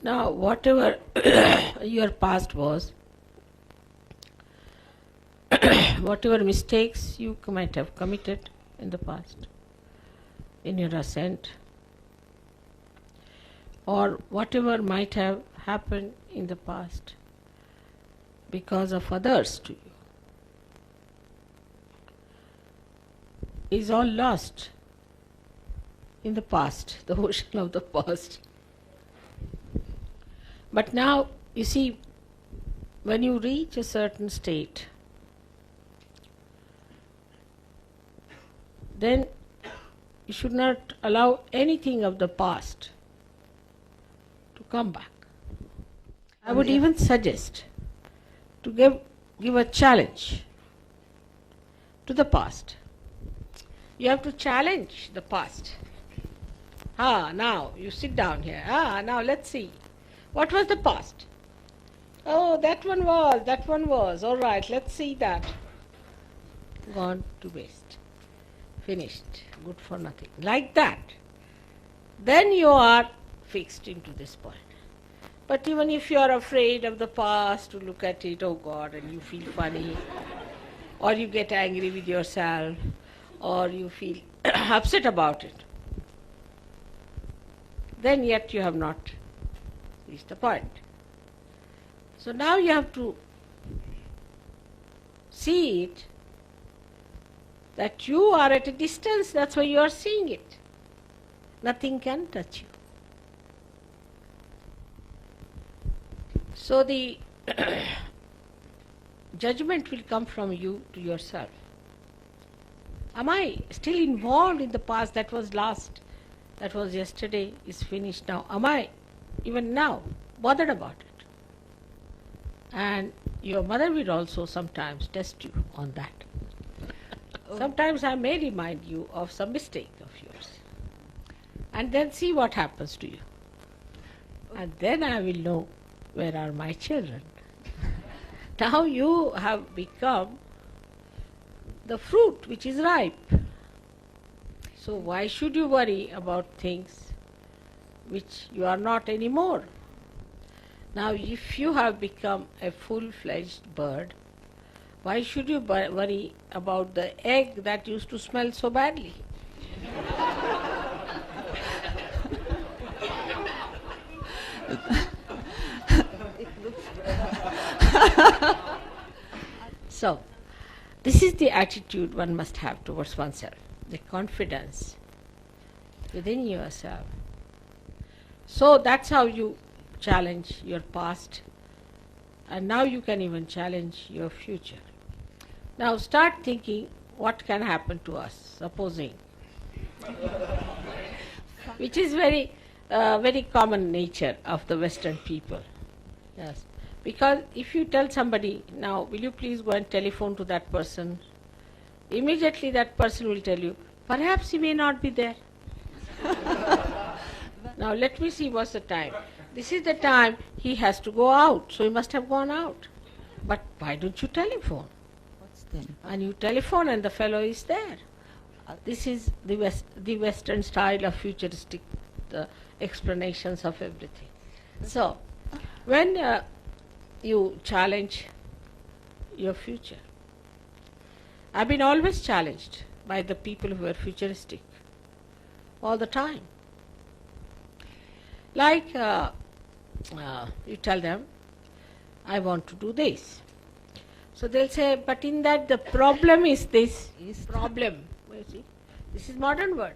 Now, whatever your past was, whatever mistakes you might have committed in the past, in your ascent, or whatever might have happened in the past because of others to you, is all lost in the past, the ocean of the past. But now, you see, when you reach a certain state, then you should not allow anything of the past to come back. I would even suggest to give a challenge to the past. You have to challenge the past. Now you sit down here. Now let's see. What was the past? Oh, that one was. All right, let's see that. Gone to waste. Finished. Good for nothing. Like that. Then you are fixed into this point. But even if you are afraid of the past, to look at it, oh God, and you feel funny, or you get angry with yourself, or you feel upset about it, then yet you have not reached the point. So now you have to see it, that you are at a distance, that's why you are seeing it. Nothing can touch you. So the judgment will come from you to yourself. Am I still involved in the past? That was last, that was yesterday, is finished now. Am I even now bothered about it? And your mother will also sometimes test you on that. Sometimes I may remind you of some mistake of yours. And then see what happens to you. And then I will know where are my children. Now you have become the fruit which is ripe. So why should you worry about things which you are not anymore? Now if you have become a full-fledged bird, why should you worry about the egg that used to smell so badly? So, this is the attitude one must have towards oneself, the confidence within yourself. So that's how you challenge your past, and now you can even challenge your future. Now start thinking what can happen to us, supposing, which is very common nature of the Western people. Yes. Because if you tell somebody, now will you please go and telephone to that person, immediately that person will tell you, perhaps he may not be there. Now let me see what's the time. This is the time he has to go out, so he must have gone out. But why don't you telephone? What's then? And you telephone and the fellow is there. This is the Western style of futuristic explanations of everything. So, when you challenge your future, I've been always challenged by the people who are futuristic all the time. Like you tell them, I want to do this. So they'll say, but in that the problem is this. Problem. You see? This is modern word.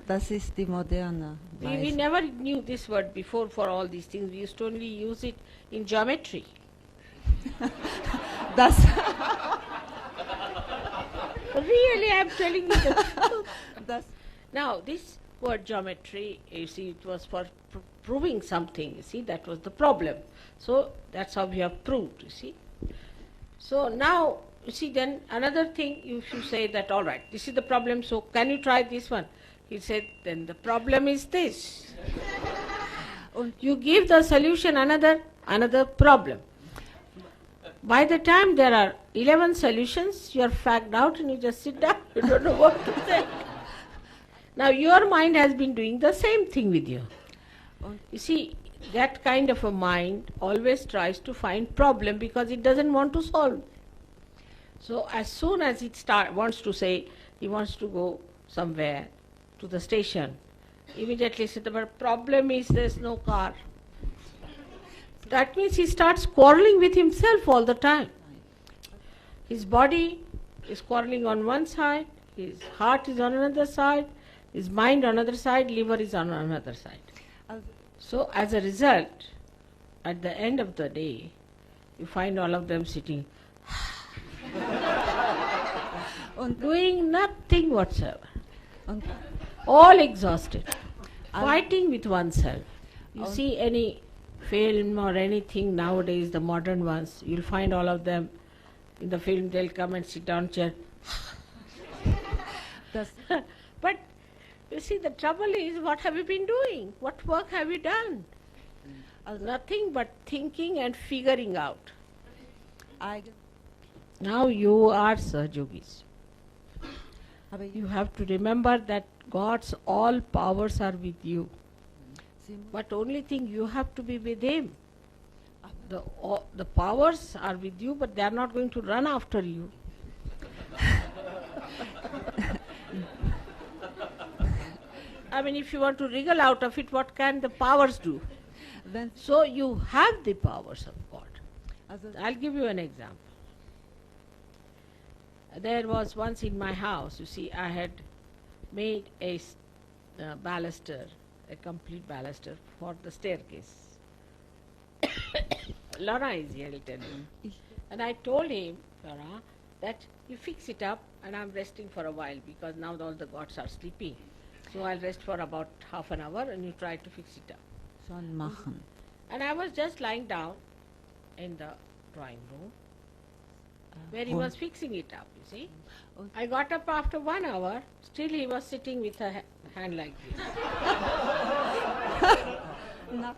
Das ist die moderne We Weise. never knew this word before for all these things. We used to only use it in geometry. Das Really, I'm telling you the truth. das Now, this word geometry, you see, it was for proving something. You see, that was the problem. So that's how we have proved, you see. So now, you see, then another thing, you should say that, all right, this is the problem, so can you try this one? He said, then the problem is this. You give the solution another problem. By the time there are 11 solutions, you are fagged out and you just sit down. You don't know what to say. Now your mind has been doing the same thing with you. You see, that kind of a mind always tries to find problem because it doesn't want to solve. So as soon as it wants to say he wants to go somewhere to the station, immediately said, the problem is there's no car. That means he starts quarreling with himself all the time. His body is quarreling on one side, his heart is on another side, his mind on another side, liver is on another side. So as a result, at the end of the day, you find all of them sitting doing nothing whatsoever, all exhausted, fighting with oneself. You see any film or anything nowadays, the modern ones, you'll find all of them in the film, they'll come and sit down chair. But you see, the trouble is, what have you been doing? What work have you done? Nothing but thinking and figuring out. Now you are Sahaja Yogis. You have to remember that God's all powers are with you. But only thing, you have to be with Him. The powers are with you, but they are not going to run after you. I mean, if you want to wriggle out of it, what can the powers do? So you have the powers of God. I'll give you an example. There was once in my house, you see, I had made a baluster, a complete baluster for the staircase. Laura is here, I'll tell you. And I told him, Laura, that you fix it up and I'm resting for a while because now all the gods are sleeping. So I'll rest for about half an hour and you try to fix it up. And I was just lying down in the drawing room where he was fixing it up, you see. I got up after 1 hour, still he was sitting with a hand like this.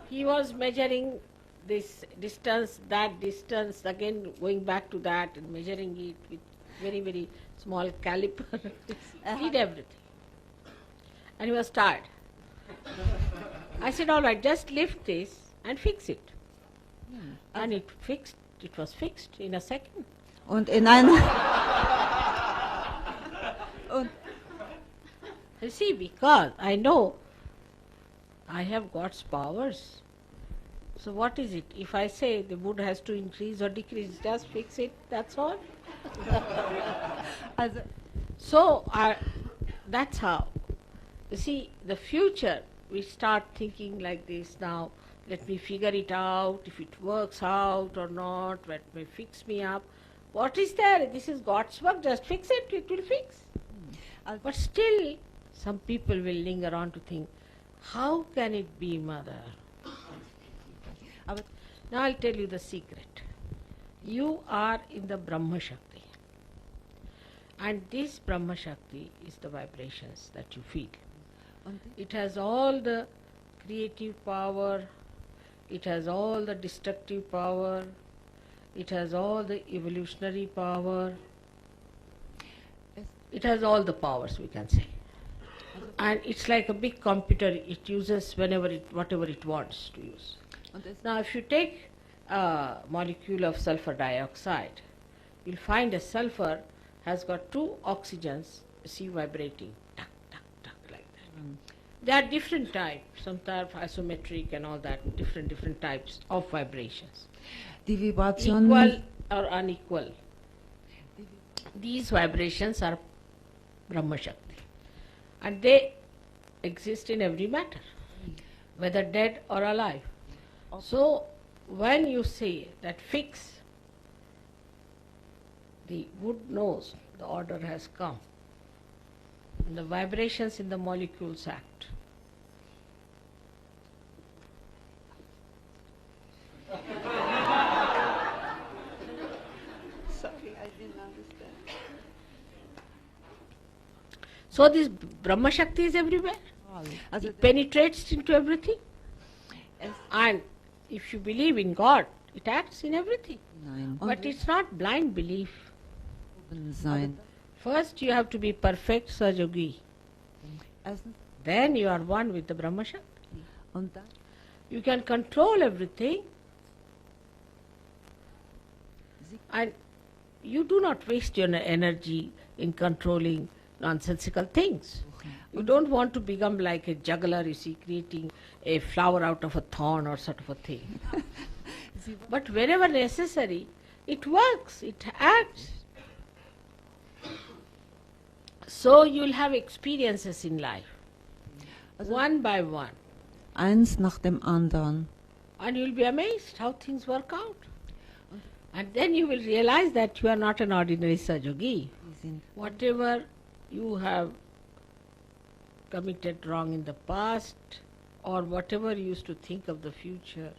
He was measuring this distance, that distance, again going back to that and measuring it with very, very small caliper. He did everything. And he was tired. I said, all right, just lift this and fix it. And it was fixed in a second. Und in einer You see, because I know I have God's powers. So what is it? If I say the wood has to increase or decrease, just fix it, that's all. So that's how. You see, the future, we start thinking like this now, let me figure it out, if it works out or not, let me fix me up. What is there? This is God's work, just fix it, it will fix. But still, some people will linger on to think, how can it be, Mother? Now I'll tell you the secret. You are in the Brahma Shakti. And this Brahma Shakti is the vibrations that you feel. It has all the creative power, it has all the destructive power, it has all the evolutionary power, it has all the powers, we can say. And it's like a big computer, it uses whatever it wants to use. Now if you take a molecule of sulfur dioxide, you'll find a sulfur has got 2 oxygens, see, vibrating, tuck, tuck, tuck, like that. There are different types, some type isometric and all that, different types of vibrations. Equal or unequal. These vibrations are Brahma Shakti. And they exist in every matter, whether dead or alive. So, when you say that fix, the wood knows the order has come. And the vibrations in the molecules act. Sorry, I didn't understand. So this Brahma Shakti is everywhere. It penetrates into everything. And if you believe in God, it acts in everything. But it's not blind belief. First you have to be perfect Sahaja Yogi. Then you are one with the Brahma Shakti. You can control everything, and you do not waste your energy in controlling nonsensical things. You don't want to become like a juggler, you see, creating a flower out of a thorn or sort of a thing. But wherever necessary, it works, it acts. So you'll have experiences in life, one by one. Eins nach dem anderen. And you'll be amazed how things work out. And then you will realize that you are not an ordinary Sahaja Yogi. Whatever you have committed wrong in the past, or whatever you used to think of the future,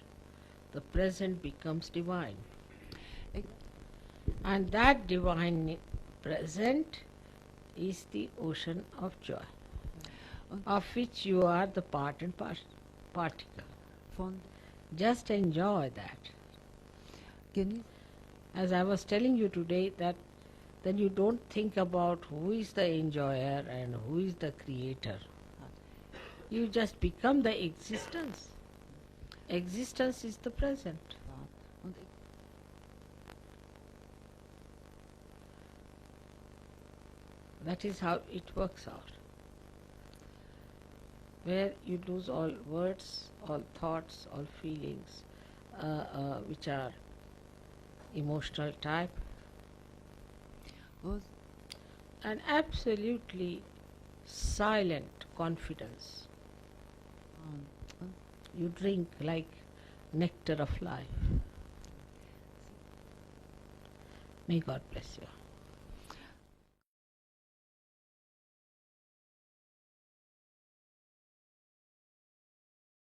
the present becomes divine. And that divine present is the ocean of joy, of which you are the part and particle. Just enjoy that. As I was telling you today, that then you don't think about who is the enjoyer and who is the creator. You just become the existence. Existence is the present. That is how it works out. Where you lose all words, all thoughts, all feelings which are emotional type, and absolutely silent confidence. You drink like nectar of life. May God bless you.